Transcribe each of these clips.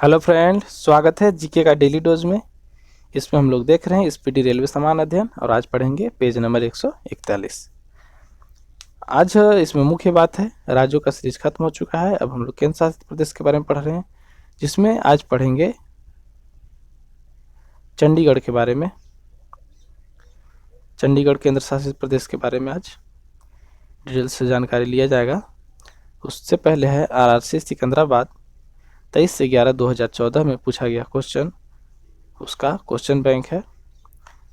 Hello friend, स्वागत है GK का डेली डोज में। इसमें हम लोग देख रहे हैं स्पीडी रेलवे समान अध्ययन और आज पढ़ेंगे पेज नंबर 141। आज इसमें मुख्य बात है, राज्यों का सीरीज खत्म हो चुका है। अब हम लोग केंद्र शासित प्रदेश के बारे में पढ़ रहे हैं, जिसमें आज पढ़ेंगे चंडीगढ़ के बारे में। चंडीगढ़ केंद्र शासित प्रदेश के बारे में आज डिटेल से जानकारी लिया जाएगा। उससे पहले है RRC सिकंदराबाद 23 से 11/2014 में पूछा गया क्वेश्चन। उसका क्वेश्चन बैंक है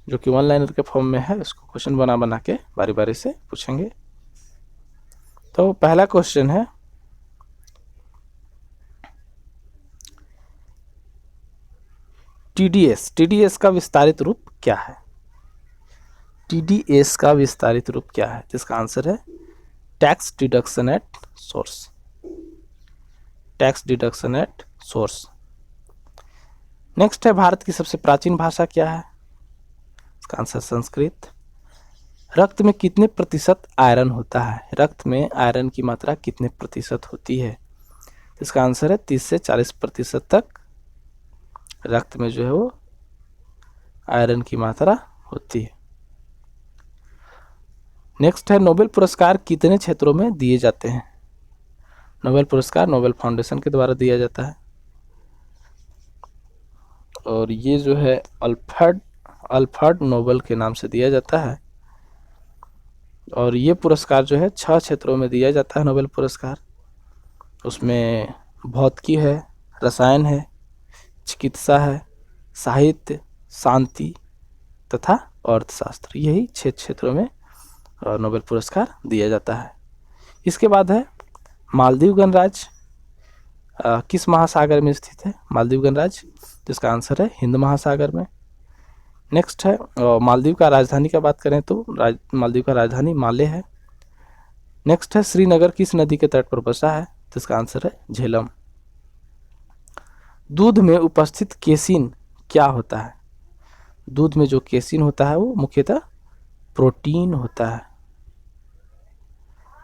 जो कि वन लाइनर के फॉर्म में है। इसको क्वेश्चन बना बना के बारी बारी से पूछेंगे। तो पहला क्वेश्चन है, टीडीएस का विस्तारित रूप क्या है? टीडीएस का विस्तारित रूप क्या है? जिसका आंसर है tax deduction at source. Tax deduction at source. Next है, भारत की सबसे प्राचीन भाषा क्या है? इसका आंसर संस्कृत। रक्त में कितने प्रतिशत आयरन होता है? रक्त में आयरन की मात्रा कितने प्रतिशत होती है? इसका आंसर है 30 से 40% तक रक्त में जो है वो आयरन की मात्रा होती है। नेक्स्ट है, नोबेल पुरस्कार कितने क्षेत्रों में दिए जाते हैं? नोबेल पुरस्कार नोबेल फाउंडेशन के द्वारा दिया जाता है और ये जो है अल्फ्रेड नोबेल के नाम से दिया जाता है। और ये पुरस्कार जो है 6 क्षेत्रों में दिया जाता है नोबेल पुरस्कार। उसमें भौतिकी है, रसायन है, चिकित्सा है, साहित्य, शांति तथा अर्थशास्त्र। यही 6 क्षेत्रों में नोबेल पुरस्कार दिया जाता है। इसके बाद है, मालदीव गणराज्य किस महासागर में स्थित है? मालदीव गणराज्य, जिसका आंसर है हिंद महासागर में। नेक्स्ट है, मालदीव का राजधानी का बात करें तो मालदीव का राजधानी माले है। नेक्स्ट है, श्रीनगर किस नदी के तट पर बसा है? जिसका आंसर है झेलम। दूध में उपस्थित केसिन क्या होता है? दूध में जो केसिन होता है वो मुख्यतः प्रोटीन होता है।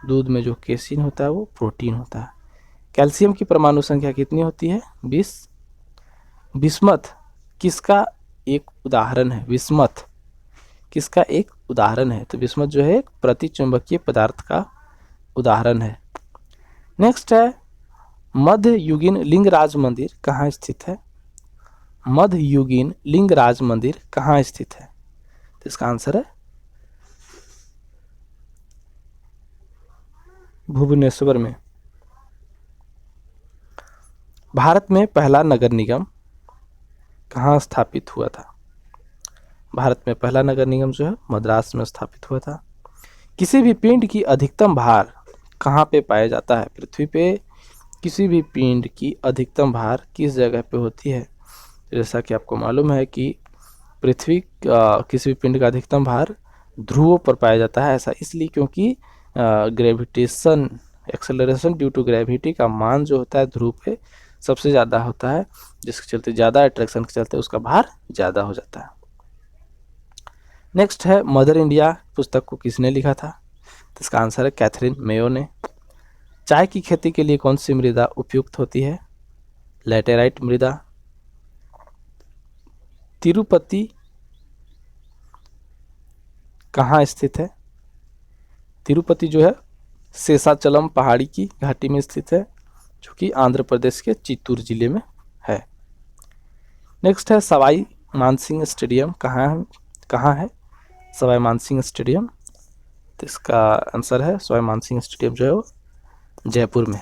दूध में जो केसिन होता है वो प्रोटीन होता है। कैल्शियम की परमाणु संख्या कितनी होती है? 20। बिस्मथ किसका एक उदाहरण है? बिस्मथ किसका एक उदाहरण है? तो बिस्मथ जो है एक प्रतिचुंबकीय पदार्थ का उदाहरण है। नेक्स्ट है, मध्ययुगीन लिंगराज मंदिर कहाँ स्थित है? मध्ययुगीन लिंगराज मंदिर कहाँ स्थित है? तो इसका आंसर है भुवनेश्वर में। भारत में पहला नगर निगम कहाँ स्थापित हुआ था? भारत में पहला नगर निगम जो है मद्रास में स्थापित हुआ था। किसी भी पिंड की अधिकतम भार कहाँ पे पाया जाता है? पृथ्वी पे किसी भी पिंड की अधिकतम भार किस जगह पे होती है? जैसा कि आपको मालूम है कि पृथ्वी किसी भी पिंड का अधिकतम भार ध्रुवों पर पाया जाता है। ऐसा इसलिए क्योंकि gravitation acceleration due to gravity का मान जो होता है ध्रुव पे सबसे ज़्यादा होता है, जिसके चलते ज़्यादा अट्रैक्शन के चलते उसका भार ज़्यादा हो जाता है। नेक्स्ट है, मदर इंडिया पुस्तक को किसने लिखा था? तो इसका आंसर है कैथरीन मेयो ने। चाय की खेती के लिए कौन सी मृदा उपयुक्त होती है? लैटेराइट मृदा। तिरुपति कहाँ स्थित है? तिरुपति जो है शेषाचलम पहाड़ी की घाटी में स्थित है, जो कि आंध्र प्रदेश के चित्तूर जिले में है। नेक्स्ट है, सवाई मानसिंह स्टेडियम कहाँ है? सवाई मानसिंह स्टेडियम, तो इसका आंसर है सवाई मानसिंह स्टेडियम जो है वो जयपुर में।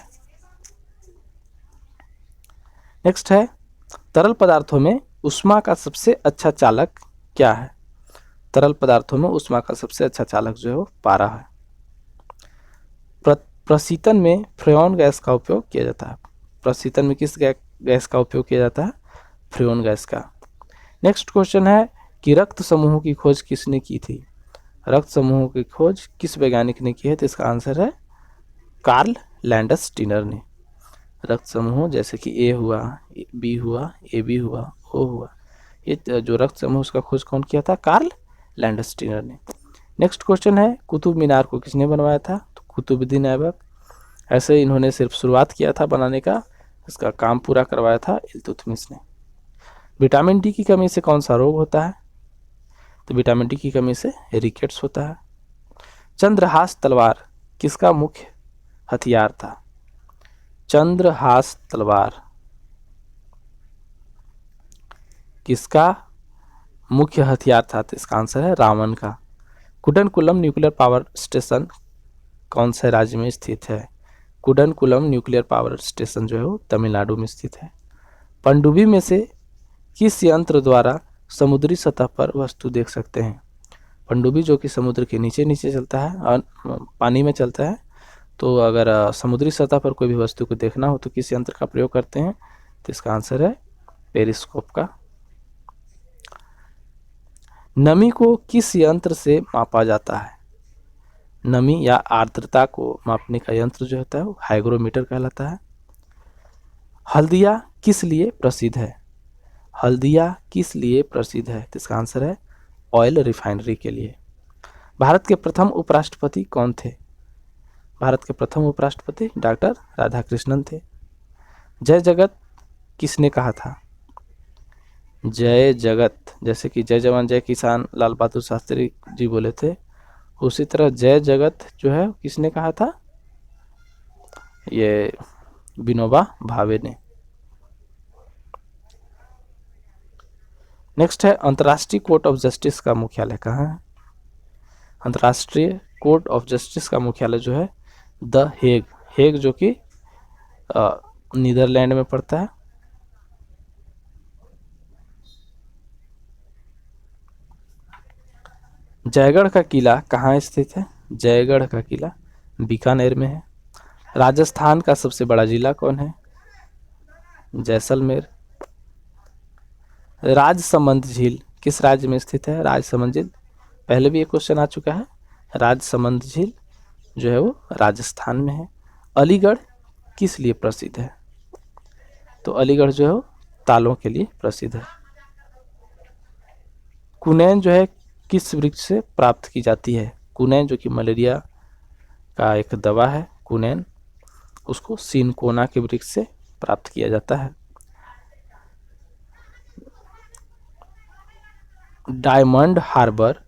नेक्स्ट है, तरल पदार्थों में ऊष्मा का सबसे अच्छा चालक क्या है? तरल पदार्थों में ऊष्मा का सबसे अच्छा चालक जो है वो पारा है। प्रशीतन में फ्रेऑन गैस का उपयोग किया जाता है। प्रशीतन में किस गैस का उपयोग किया जाता है? फ्रेऑन गैस का। नेक्स्ट क्वेश्चन है कि रक्त समूहों की खोज किसने की थी? रक्त समूहों की खोज किस वैज्ञानिक ने की है? तो इसका आंसर है कार्ल लैंडस्टीनर ने। रक्त समूह जैसे कि ए हुआ, बी हुआ, ए बी हुआ, ओ हुआ, ये जो रक्त समूह उसका खोज कौन किया था? कार्ल लैंडस्टीनर ने। नेक्स्ट क्वेश्चन है, कुतुब मीनार को किसने बनवाया था? तो कुतुबुद्दीन ऐबक। ऐसे इन्होंने सिर्फ शुरुआत किया था बनाने का, इसका काम पूरा करवाया था इल्तुतमिश ने। विटामिन डी की कमी से कौन सा रोग होता है? तो विटामिन डी की कमी से रिकेट्स होता है। चंद्रहास तलवार किसका मुख्य हथियार था? चंद्रहास तलवार किसका मुख्य हथियार था? तो इसका आंसर है रावण का। कुडनकुलम न्यूक्लियर पावर स्टेशन कौन से राज्य में स्थित है? कुडनकुलम न्यूक्लियर पावर स्टेशन जो है वो तमिलनाडु में स्थित है। पनडुब्बी में से किस यंत्र द्वारा समुद्री सतह पर वस्तु देख सकते हैं? पनडुब्बी जो कि समुद्र के नीचे नीचे चलता है और पानी में चलता है, तो अगर समुद्री सतह पर कोई भी वस्तु को देखना हो तो किस यंत्र का प्रयोग करते हैं? तो इसका आंसर है पेरिस्कोप का। नमी को किस यंत्र से मापा जाता है? नमी या आर्द्रता को मापने का यंत्र जो होता है वो हाइग्रोमीटर कहलाता है। हल्दिया किस लिए प्रसिद्ध है? हल्दिया किस लिए प्रसिद्ध है? तो इसका आंसर है ऑयल रिफाइनरी के लिए। भारत के प्रथम उपराष्ट्रपति कौन थे? भारत के प्रथम उपराष्ट्रपति डॉक्टर राधाकृष्णन थे। जय जगत किसने कहा था? जय जगत, जैसे कि जय जवान जय किसान लाल बहादुर शास्त्री जी बोले थे, उसी तरह जय जगत जो है किसने कहा था? ये विनोबा भावे ने। नेक्स्ट है अंतर्राष्ट्रीय कोर्ट ऑफ जस्टिस का मुख्यालय कहाँ है? अंतर्राष्ट्रीय कोर्ट ऑफ जस्टिस का मुख्यालय जो है द हेग, हेग जो कि नीदरलैंड में पड़ता है। जयगढ़ का किला कहाँ स्थित है? जयगढ़ का किला बीकानेर में है। राजस्थान का सबसे बड़ा जिला कौन है? जैसलमेर। राजसमंद झील किस राज्य में स्थित है? राजसमंद झील, पहले भी एक क्वेश्चन आ चुका है। राजसमंद झील जो है वो राजस्थान में है। अलीगढ़ किस लिए प्रसिद्ध है? तो अलीगढ़ जो है वो तालों के लिए प्रसिद्ध है। कुनैन जो है किस वृक्ष से प्राप्त की जाती है? कुनैन जो कि मलेरिया का एक दवा है, कुनैन, उसको सिनकोना के वृक्ष से प्राप्त किया जाता है। डायमंड हार्बर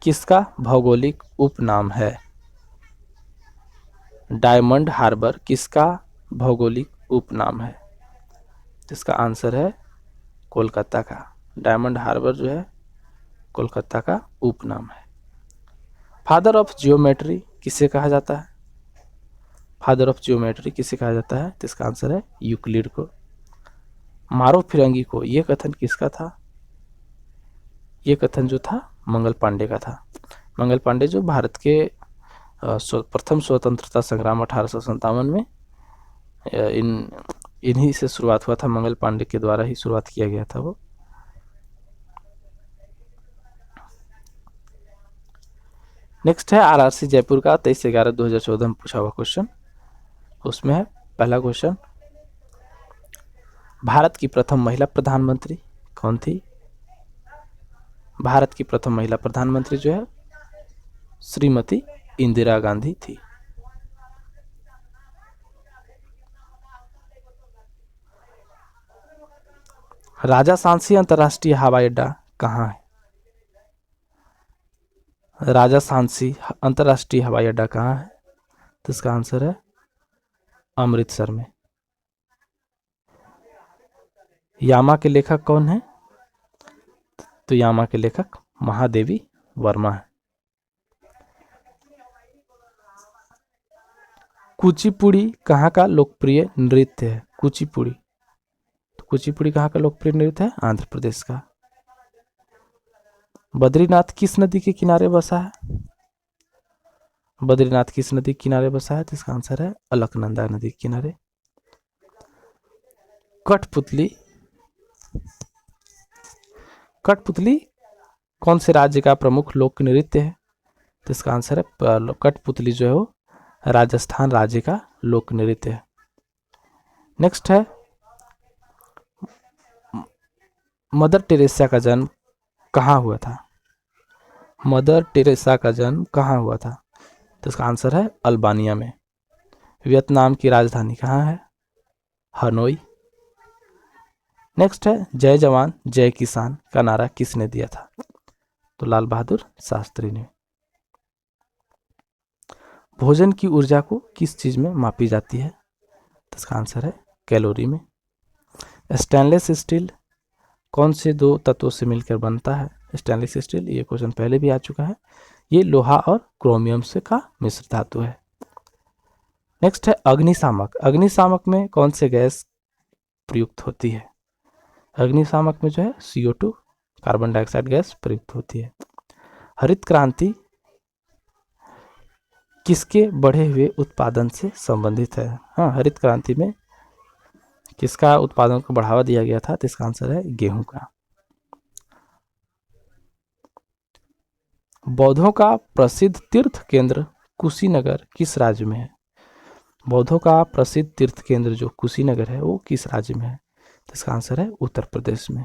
किसका भौगोलिक उपनाम है? डायमंड हार्बर किसका भौगोलिक उपनाम है? इसका आंसर है कोलकाता का। डायमंड हार्बर जो है कोलकाता का उपनाम है। फादर ऑफ जियोमेट्री किसे कहा जाता है? फादर ऑफ जियोमेट्री किसे कहा जाता है? तो इसका आंसर है यूक्लिड को। मारो फिरंगी को ये कथन किसका था? ये कथन जो था मंगल पांडे का था। मंगल पांडे जो भारत के प्रथम स्वतंत्रता संग्राम 1857 में इन्हीं से शुरुआत हुआ था। मंगल पांडे के द्वारा ही शुरुआत किया गया था वो। नेक्स्ट है आरआरसी जयपुर का 23/11/2014 में पूछा हुआ क्वेश्चन। उसमें है पहला क्वेश्चन, भारत की प्रथम महिला प्रधानमंत्री कौन थी? भारत की प्रथम महिला प्रधानमंत्री जो है श्रीमती इंदिरा गांधी थी। राजा सांची अंतर्राष्ट्रीय हवाई अड्डा कहाँ है? राजा सांची अंतर्राष्ट्रीय हवाई अड्डा कहाँ है? तो इसका आंसर है अमृतसर में। यामा के लेखक कौन है? तो यामा के लेखक महादेवी वर्मा है। कुचिपुड़ी कहाँ का लोकप्रिय नृत्य है? कुचिपुड़ी, तो कुचिपुड़ी कहाँ का लोकप्रिय नृत्य है? आंध्र प्रदेश का। बद्रीनाथ किस नदी के किनारे बसा है? बद्रीनाथ किस नदी के किनारे बसा है? तो इसका आंसर है अलकनंदा नदी के किनारे। कठपुतली, कठपुतली कौन से राज्य का प्रमुख लोक नृत्य है? तो इसका आंसर है कठपुतली जो है वो राजस्थान राज्य का लोक नृत्य है। नेक्स्ट है मदर टेरेसा का जन्म कहाँ हुआ था? मदर टेरेसा का जन्म कहाँ हुआ था? तो इसका आंसर है अल्बानिया में। वियतनाम की राजधानी कहाँ है? हनोई। नेक्स्ट है जय जवान जय किसान का नारा किसने दिया था? तो लाल बहादुर शास्त्री ने। भोजन की ऊर्जा को किस चीज में मापी जाती है? तो इसका आंसर है कैलोरी में। स्टेनलेस स्टील कौन से दो तत्वों से मिलकर बनता है? स्टेनलेस स्टील, ये क्वेश्चन पहले भी आ चुका है, ये लोहा और क्रोमियम से का मिश्र धातु है। नेक्स्ट है अग्निशामक। अग्निशामक में कौन से गैस प्रयुक्त होती है? अग्निशामक में जो है CO2 कार्बन डाइऑक्साइड गैस प्रयुक्त होती है। हरित क्रांति किसके बढ़े हुए उत्पादन से संबंधित है? हाँ, हरित क्रांति में किसका उत्पादन को बढ़ावा दिया गया था? तो इसका आंसर है गेहूं का। बौद्धों का प्रसिद्ध तीर्थ केंद्र कुशीनगर किस राज्य में है? बौद्धों का प्रसिद्ध तीर्थ केंद्र जो कुशीनगर है वो किस राज्य में है? तो इसका आंसर है उत्तर प्रदेश में।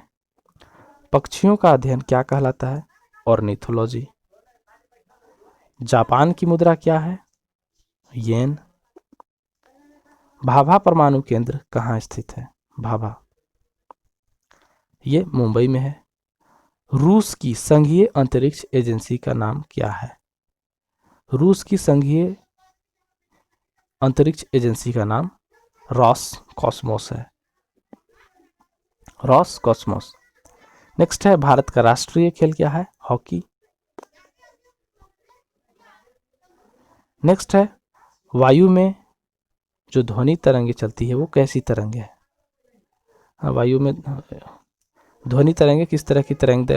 पक्षियों का अध्ययन क्या कहलाता है? ऑर्निथोलॉजी। जापान की मुद्रा क्या है? येन। भाभा परमाणु केंद्र कहाँ स्थित है? भाभा, ये मुंबई में है। रूस की संघीय अंतरिक्ष एजेंसी का नाम क्या है? रूस की संघीय अंतरिक्ष एजेंसी का नाम रॉस कॉस्मोस है। Ross Cosmos. नेक्स्ट है भारत का राष्ट्रीय खेल क्या है? हॉकी। नेक्स्ट है वायु में जो ध्वनि तरंगे चलती है वो कैसी तरंगे है? हाँ, वायु में ध्वनि तरंगे किस तरह की तरंग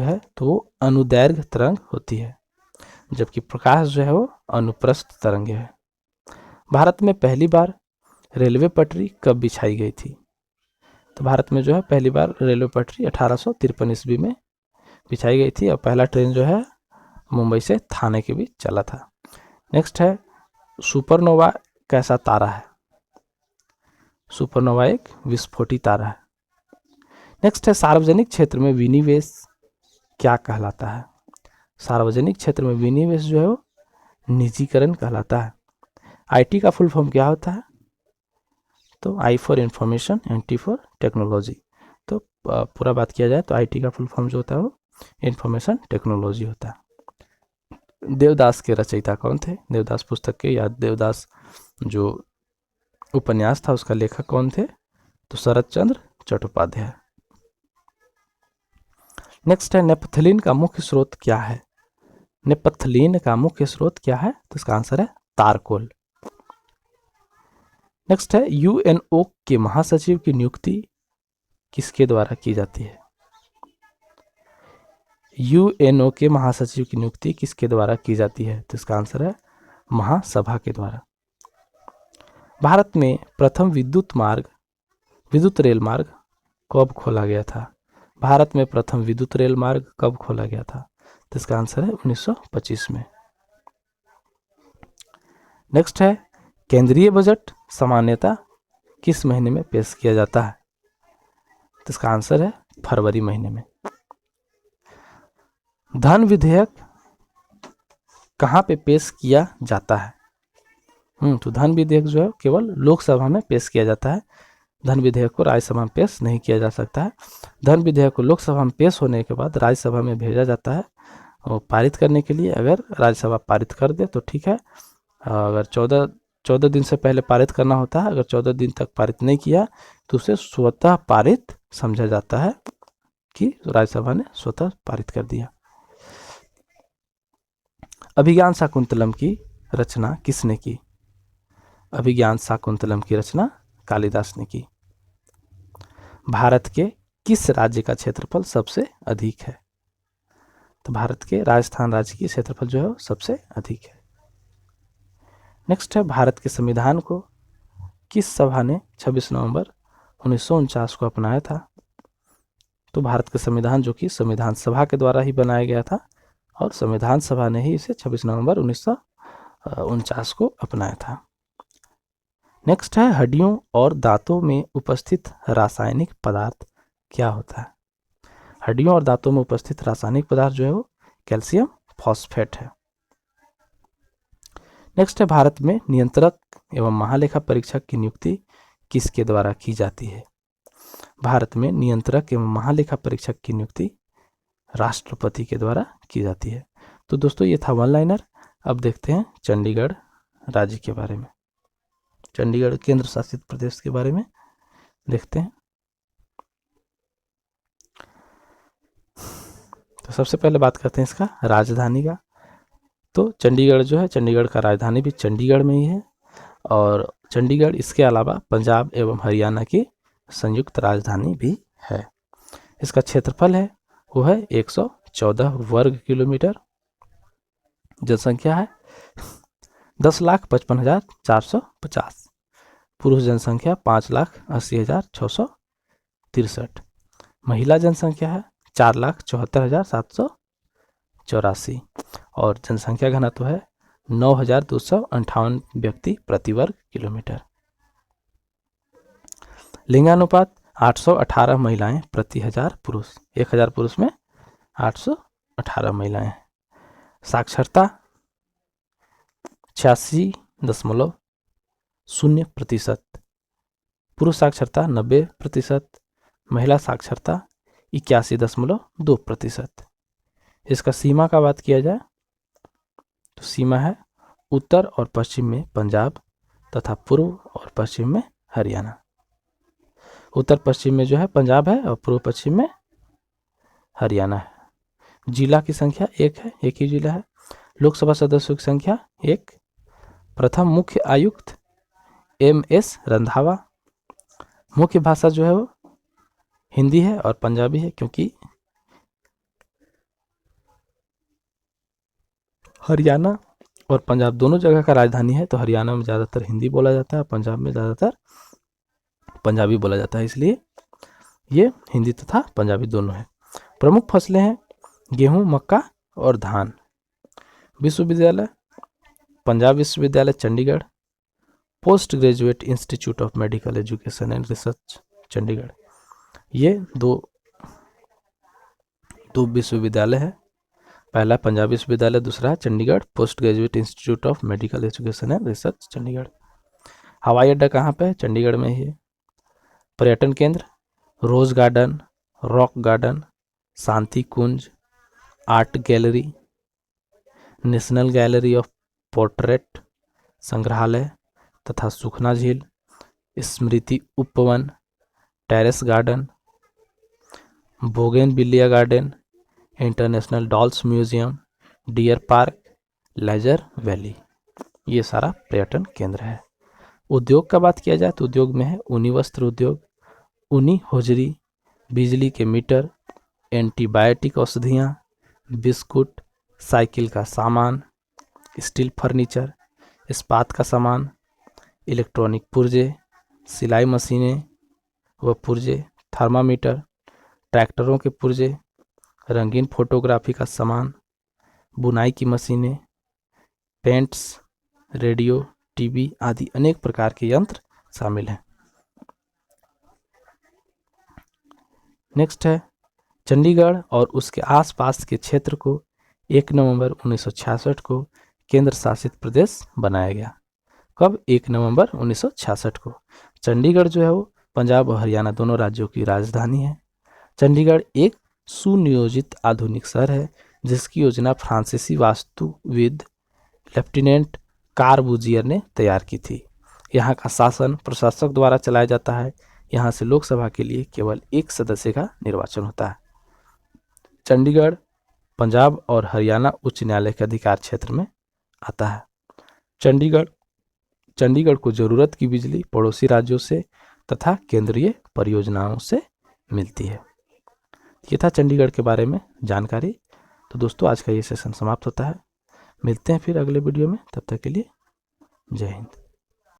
है? तो वो अनुदैर्घ्य तरंग होती है, जबकि प्रकाश जो है वो अनुप्रस्थ तरंग है। भारत में पहली बार रेलवे पटरी कब बिछाई गई थी? तो भारत में जो है पहली बार रेलवे पटरी 1853 ईस्वी में बिछाई गई थी और पहला ट्रेन जो है मुंबई से थाने के बीच चला था। नेक्स्ट है सुपरनोवा कैसा तारा है? सुपरनोवा एक विस्फोटी तारा है। नेक्स्ट है सार्वजनिक क्षेत्र में विनिवेश क्या कहलाता है? सार्वजनिक क्षेत्र में विनिवेश जो है वो निजीकरण कहलाता है। IT का फुल फॉर्म क्या होता है? तो I for information and T for technology. तो पूरा बात किया जाए तो IT का फुल फॉर्म जो होता है वो इंफॉर्मेशन टेक्नोलॉजी होता है। देवदास के रचयिता कौन थे? देवदास पुस्तक के या देवदास जो उपन्यास था उसका लेखक कौन थे? तो शरद चंद्र चट्टोपाध्याय। नेक्स्ट है नेपथलीन का मुख्य स्रोत क्या है? नेपथलीन का मुख्य स्रोत क्या है? तो इसका आंसर है तारकोल। नेक्स्ट है UNO के महासचिव की नियुक्ति किसके द्वारा की जाती है? UNO के महासचिव की नियुक्ति किसके द्वारा की जाती है? तो इसका आंसर है महासभा के द्वारा। भारत में प्रथम विद्युत रेल मार्ग कब खोला गया था? भारत में प्रथम विद्युत रेल मार्ग कब खोला गया था? तो इसका आंसर है 1925 में। नेक्स्ट है केंद्रीय बजट सामान्यतः किस महीने में पेश किया जाता है? तो इसका आंसर है फरवरी महीने में। धन विधेयक कहाँ पे पेश किया जाता है? तो धन विधेयक जो है केवल लोकसभा में पेश किया जाता है। धन विधेयक को राज्यसभा में पेश नहीं किया जा सकता है। धन विधेयक को लोकसभा में पेश होने के बाद राज्यसभा में भेजा जाता है और पारित करने के लिए। अगर राज्यसभा पारित कर दे तो ठीक है, अगर 14 दिन से पहले पारित करना होता है। अगर 14 दिन तक पारित नहीं किया तो उसे स्वतः पारित समझा जाता है कि राज्यसभा ने स्वतः पारित कर दिया। अभिज्ञान शाकुंतलम की रचना किसने की? अभिज्ञान शाकुंतलम की रचना कालिदास ने की। भारत के किस राज्य का क्षेत्रफल सबसे अधिक है? तो भारत के राजस्थान राज्य की क्षेत्रफल जो है सबसे अधिक है। नेक्स्ट है भारत के संविधान को किस सभा ने 26 नवंबर 1949 को अपनाया था? तो भारत का संविधान जो कि संविधान सभा के द्वारा ही बनाया गया था और संविधान सभा ने ही इसे 26 नवंबर 1949 को अपनाया था। नेक्स्ट है हड्डियों और दांतों में उपस्थित रासायनिक पदार्थ क्या होता है? हड्डियों और दांतों में उपस्थित रासायनिक पदार्थ जो है वो कैल्शियम फॉस्फेट है। नेक्स्ट है भारत में नियंत्रक एवं महालेखा परीक्षक की नियुक्ति किसके द्वारा की जाती है? भारत में नियंत्रक एवं महालेखा परीक्षक की नियुक्ति राष्ट्रपति के द्वारा की जाती है। तो दोस्तों ये था वन लाइनर। अब देखते हैं चंडीगढ़ राज्य के बारे में, चंडीगढ़ केंद्र शासित प्रदेश के बारे में देखते हैं। तो सबसे पहले बात करते हैं इसका राजधानी का। तो चंडीगढ़ जो है, चंडीगढ़ का राजधानी भी चंडीगढ़ में ही है, और चंडीगढ़ इसके अलावा पंजाब एवं हरियाणा की संयुक्त राजधानी भी है। इसका क्षेत्रफल है वो है 114 वर्ग किलोमीटर। जनसंख्या है 10,55,450। पुरुष जनसंख्या 5,80,663। महिला जनसंख्या है 4,74,784 और जनसंख्या घनत्व है 9,258 व्यक्ति प्रति वर्ग किलोमीटर। लिंगानुपात 818 महिलाएं प्रति 1000 पुरुष, 1000 पुरुष में 818 महिलाएं। साक्षरता 86.0%, पुरुष साक्षरता 90%, महिला साक्षरता 81.2%। इसका सीमा का बात किया जाए तो सीमा है उत्तर और पश्चिम में पंजाब तथा पूर्व और पश्चिम में हरियाणा। उत्तर पश्चिम में जो है पंजाब है और पूर्व पश्चिम में हरियाणा है। जिला की संख्या 1 है, एक ही जिला है। लोकसभा सदस्यों की संख्या 1। प्रथम मुख्य आयुक्त MS रंधावा। मुख्य भाषा जो है वो हिंदी है और पंजाबी है, क्योंकि हरियाणा और पंजाब दोनों जगह का राजधानी है, तो हरियाणा में ज़्यादातर हिंदी बोला जाता है, पंजाब में ज़्यादातर पंजाबी बोला जाता है, इसलिए ये हिंदी तथा पंजाबी दोनों है। प्रमुख फसलें हैं गेहूं, मक्का और धान। विश्वविद्यालय पंजाब विश्वविद्यालय Chandigarh. Post graduate institute of medical education and research Chandigarh. ये दो विश्वविद्यालय है, पहला पंजाब विश्वविद्यालय, दूसरा है Chandigarh post graduate institute of medical education and research Chandigarh. हवाई अड्डा कहाँ पे है? चंडीगढ़ में ही है। पर्यटन केंद्र rose garden, rock garden, Shanti Kunj, art gallery, national gallery of portrait, संग्रहालय तथा सुखना झील, Smriti Upvan, terrace garden, bougainvillea garden, international dolls museum, deer park, leisure valley, ये सारा पर्यटन केंद्र है। उद्योग का बात किया जाए तो उद्योग में है ऊनी वस्त्र उद्योग, ऊनी होजरी, बिजली के मीटर, एंटीबायोटिक औषधियाँ, बिस्कुट, साइकिल का सामान, स्टील फर्नीचर, इस्पात का सामान, इलेक्ट्रॉनिक पुर्जे, सिलाई मशीनें व पुर्जे, थर्मामीटर, ट्रैक्टरों के पुर्जे, रंगीन फोटोग्राफी का सामान, बुनाई की मशीनें, पेंट्स, रेडियो, टीवी आदि अनेक प्रकार के यंत्र शामिल हैं। नेक्स्ट है चंडीगढ़ और उसके आसपास के क्षेत्र को 1 नवंबर 1966 को केंद्र शासित प्रदेश बनाया गया। कब? 1 नवंबर 1966 को। चंडीगढ़ जो है वो पंजाब और हरियाणा दोनों राज्यों की राजधानी है। चंडीगढ़ एक सुनियोजित आधुनिक शहर है जिसकी योजना फ्रांसीसी वास्तुविद लेफ्टिनेंट कार्बूजियर ने तैयार की थी। यहाँ का शासन प्रशासक द्वारा चलाया जाता है। यहाँ से लोकसभा के लिए केवल 1 सदस्य का निर्वाचन होता है। चंडीगढ़ पंजाब और हरियाणा उच्च न्यायालय के अधिकार क्षेत्र में आता है। चंडीगढ़ को जरूरत की बिजली पड़ोसी राज्यों से तथा केंद्रीय परियोजनाओं से मिलती है। ये था चंडीगढ़ के बारे में जानकारी। तो दोस्तों आज का ये सेशन समाप्त होता है। मिलते हैं फिर अगले वीडियो में, तब तक के लिए जय हिंद।